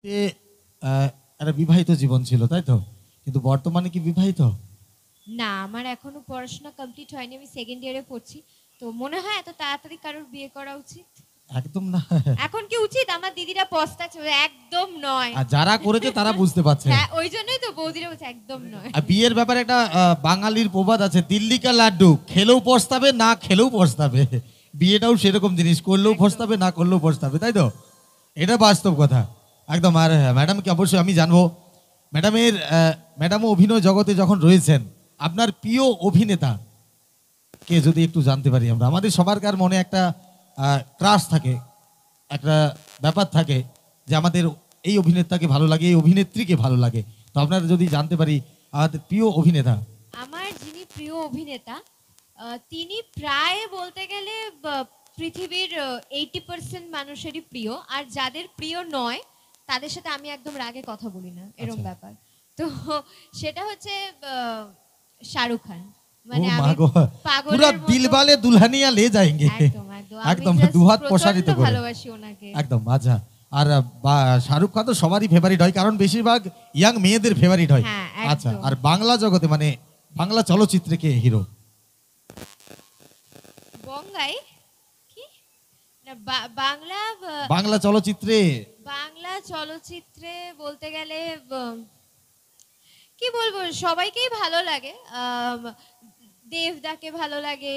তে একটা বিবাহিত জীবন ছিল, তাই তো? কিন্তু বর্তমানে কি বিবাহিত? না, আমার এখনো পড়াশোনা কমপ্লিট হয়নি, আমি সেকেন্ড ইয়ারে পড়ছি। তো মনে হয় এত তাড়াতাড়ি কারোর বিয়ে করা উচিত? একদম না। এখন কি উচিত? আমার দিদিরা পস্তাচ্ছে, একদম নয়। আর যারা করেছে তারা বুঝতে পারছে। হ্যাঁ, ওই জন্যই তো বৌদিরা বলছে একদম নয়। আর বিয়ের ব্যাপারে একটা বাঙালির প্রবাদ আছে, দিল্লি কা লাড্ডু, খেলেও পস্তাবে না খেলেও পস্তাবে। বিয়েটাও সেরকম জিনিস, করলেও পস্তাবে না করলেও পস্তাবে, তাই তো? এটা বাস্তব কথা একদম। আর ম্যাডামকে অবশ্যই আমি জানবো, ম্যাডামও অভিনয় জগতে যখন রয়েছেন, আপনার প্রিয় অভিনেতা কে যদি একটু জানতে পারি আমরা। আমাদের সবারকার মনে একটা ক্রাশ থাকে, একটা ব্যাপার থাকে যে আমাদের এই অভিনেতাকে ভালো লাগে, এই অভিনেত্রীকে ভালো লাগে। তো আপনারা যদি জানতে পারি আমাদের প্রিয় অভিনেতা। আমার যিনি প্রিয় অভিনেতা, তিনি প্রায় বলতে গেলে পৃথিবীর 80% মানুষেরই প্রিয়। আর যাদের প্রিয় নয় তাদের সাথে আমি একদম রাগে কথা বলি না, এরকম আচ্ছা। ব্যাপার। তো সেটা হচ্ছে শাহরুখ খান। ও মানে মা আমি গো, পুরা পাগলের মতো দিলবালে দুলহানিয়া লে যাएंगे। একদম একদম আমি একদম just দুহাত প্রচন্ড প্রসারিত করে ভালোবাসি ওনাকে। একদম। আচ্ছা। আর শাহরুখ খান তো সবারই ফেভারিট হয়, কারণ বেশিরভাগ ইয়াং মেয়েদের ফেভারিট হয়। হ্যাঁ, আচ্ছা, একদম। আর বাংলা জগতে মানে বাংলা চলচ্চিত্রে কে হিরো? বঙ্গাই কি না, বাংলা বাংলা চলচ্চিত্রে বাংলা চলচ্চিত্রে বলতে গেলে কি বলবো, সবাইকেই ভালো লাগে। দেবদাকে ভালো লাগে,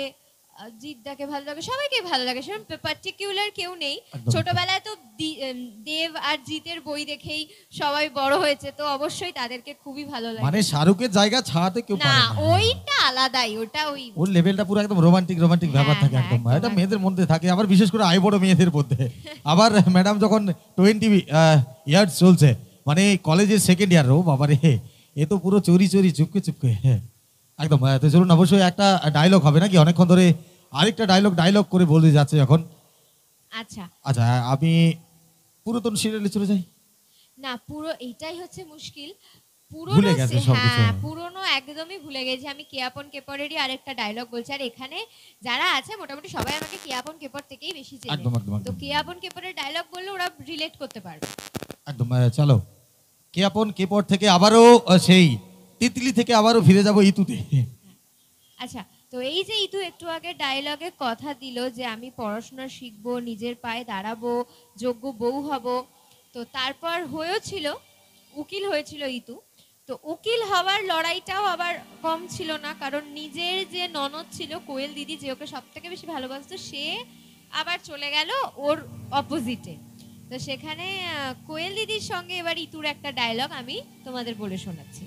জিৎদাকে ভালো লাগে, সবাইকেই ভালো লাগে, সেরকম পার্টিকুলার কেউ নেই। একদম। ছোটবেলায় তো দেব আর জিতের বই দেখেই সবাই বড় হয়েছে, তো অবশ্যই তাদেরকে খুবই ভালো লাগে। মানে শাহরুখের জায়গা ছাড়াতে কেউ না, পারে না। ওইটা আলাদাই, ওটা ওই ওর লেভেলটা পুরো একদম রোমান্টিক রোমান্টিক ব্যাপার হ্যাঁ, থাকে হ্যাঁ, একদম। একদম, এটা একদম। মেয়েদের মধ্যে থাকে, আবার বিশেষ করে আই বড় মেয়েদের মধ্যে। আবার ম্যাডাম যখন 20 ইয়ার্স চলছে, মানে কলেজের সেকেন্ড ইয়ার, ও বাবারে, এ তো পুরো চুরি চুরি চুপকে চুপকে। হ্যাঁ, একদম। তো চলুন, অবশ্যই একটা ডায়লগ হবে নাকি? অনেকক্ষণ ধরে আরেকটা ডায়লগ করে বলতে যাচ্ছে এখন। আচ্ছা আচ্ছা, আমি পুরাতন সিরিয়ালে চলে যাই। না, পুরো এইটাই হচ্ছে মুশকিল। ভুলে গেছে সবকিছু। হ্যাঁ, পুরনো একদমই ভুলে গেছি। আমি কেয়াপন কেপরেরই আরেকটা ডায়লগ বলছি, আর এখানে যারা আছে মোটামুটি সবাই আমাকে কেয়াপন কেপর থেকেই বেশি চেনে। একদম একদম তো একদম কেয়াপন কেপরের ডায়লগ বললে ওরা রিলেট করতে পারবে। একদম। চলো, কে আপন কে পর থেকে আবারও সেই তিতলি থেকে আবারও ফিরে যাব ইতুতে। আচ্ছা, তো এই যে ইতু একটু আগে ডায়লগে কথা দিল যে আমি পড়াশোনা শিখবো, নিজের পায়ে দাঁড়াবো, যোগ্য বউ হব, তো তারপর হয়েছিল উকিল হয়েছিল ইতু। তো উকিল হওয়ার লড়াইটাও আবার কম ছিল না, কারণ নিজের যে ননদ ছিল কোয়েল দিদি, যে ওকে সব থেকে বেশি ভালোবাসতো, সে আবার চলে গেল ওর অপোজিটে। তো সেখানে কোয়েল দিদির সঙ্গে এবার ইতুর একটা ডায়লগ আমি তোমাদের বলে শোনাচ্ছি।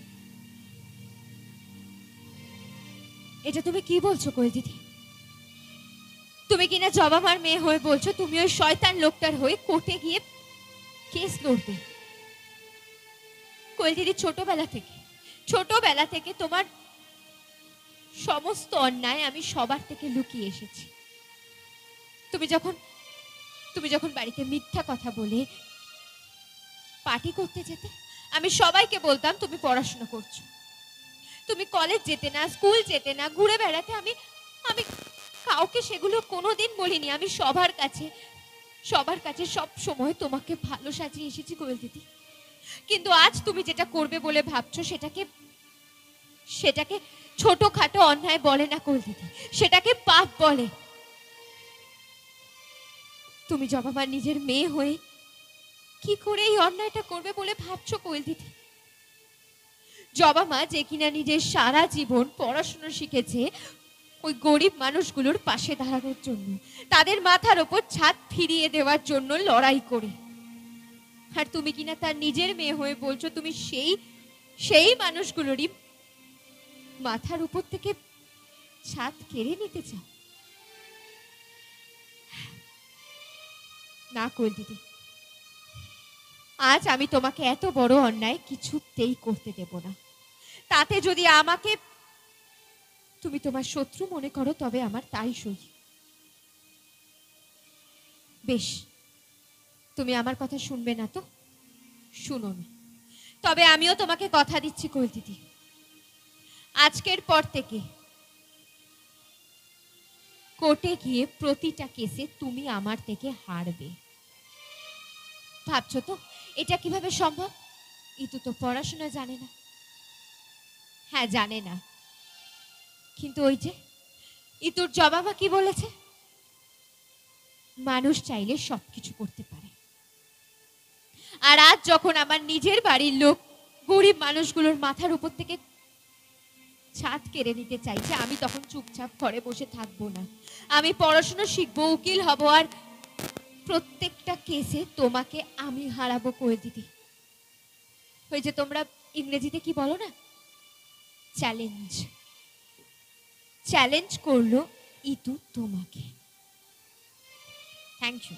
এটা তুমি কি বলছো কোয়েল দিদি? তুমি কিনা জবা মার মেয়ে হয়ে বলছো তুমি ওই শয়তান লোকটার হয়ে কোর্টে গিয়ে কেস লড়বে? কোয়েল দিদি, ছোটবেলা থেকে তোমার সমস্ত অন্যায় আমি সবার থেকে লুকিয়ে এসেছি। তুমি যখন বাড়িতে মিথ্যা কথা বলে পার্টি করতে যেতে, আমি সবাইকে বলতাম তুমি পড়াশোনা করছো। তুমি কলেজ যেতে না, স্কুল যেতে না, ঘুরে বেড়াতে, আমি আমি কাউকে সেগুলো কোনোদিন বলিনি। আমি সবার কাছে সব সময় তোমাকে ভালো সাজিয়ে এসেছি কোয়েল দিদি। কিন্তু আজ তুমি যেটা করবে বলে ভাবছো, সেটাকে ছোটখাটো অন্যায় বলে না কোয়েল দিদি, সেটাকে পাপ বলে। তুমি জবাবার নিজের মেয়ে হয়ে কি করে এই অন্যায়টা করবে বলে ভাবছো কোয়েল দিদি? জবা মা যে কিনা নিজের সারা জীবন পড়াশোনা শিখেছে ওই গরিব মানুষগুলোর পাশে দাঁড়ানোর জন্য, তাদের মাথার ওপর ছাদ ফিরিয়ে দেওয়ার জন্য লড়াই করে, আর তুমি কিনা তার নিজের মেয়ে হয়ে বলছো তুমি সেই মানুষগুলোরই মাথার উপর থেকে ছাদ কেড়ে নিতে চাও। না কোয়েল দিদি, আজ আমি তোমাকে এত বড় অন্যায় কিছুতেই করতে দেব না। তাতে যদি আমাকে তুমি তোমার শত্রু মনে করো তবে আমার তাই সই। বেশ, তুমি আমার কথা শুনবে না তো শুনো না, তবে আমিও তোমাকে কথা দিচ্ছি কোয়েল দিদি, আজকের পর থেকে কোর্টে গিয়ে প্রতিটা কেসে তুমি আমার থেকে হারবে। ভাবছো তো এটা কিভাবে সম্ভব? ইতু তো পড়াশোনা জানে না। হ্যাঁ, জানে না, কিন্তু ওই যে ইতুর জবাবা কি বলেছে, মানুষ চাইলে সবকিছু করতে পারে। আর আজ যখন আমার নিজের বাড়ির লোক গরিব মানুষগুলোর মাথার উপর থেকে ছাদ কেড়ে নিতে চাইছে, আমি তখন চুপচাপ ঘরে বসে থাকবো না। আমি পড়াশোনা শিখবো, উকিল হব, আর প্রত্যেকটা কেসে তোমাকে আমি হারাবো করে দিদি। ওই যে তোমরা ইংরেজিতে কি বলো না, চ্যালেঞ্জ। চ্যালেঞ্জ করলো ইতু তোমাকে। Thank you.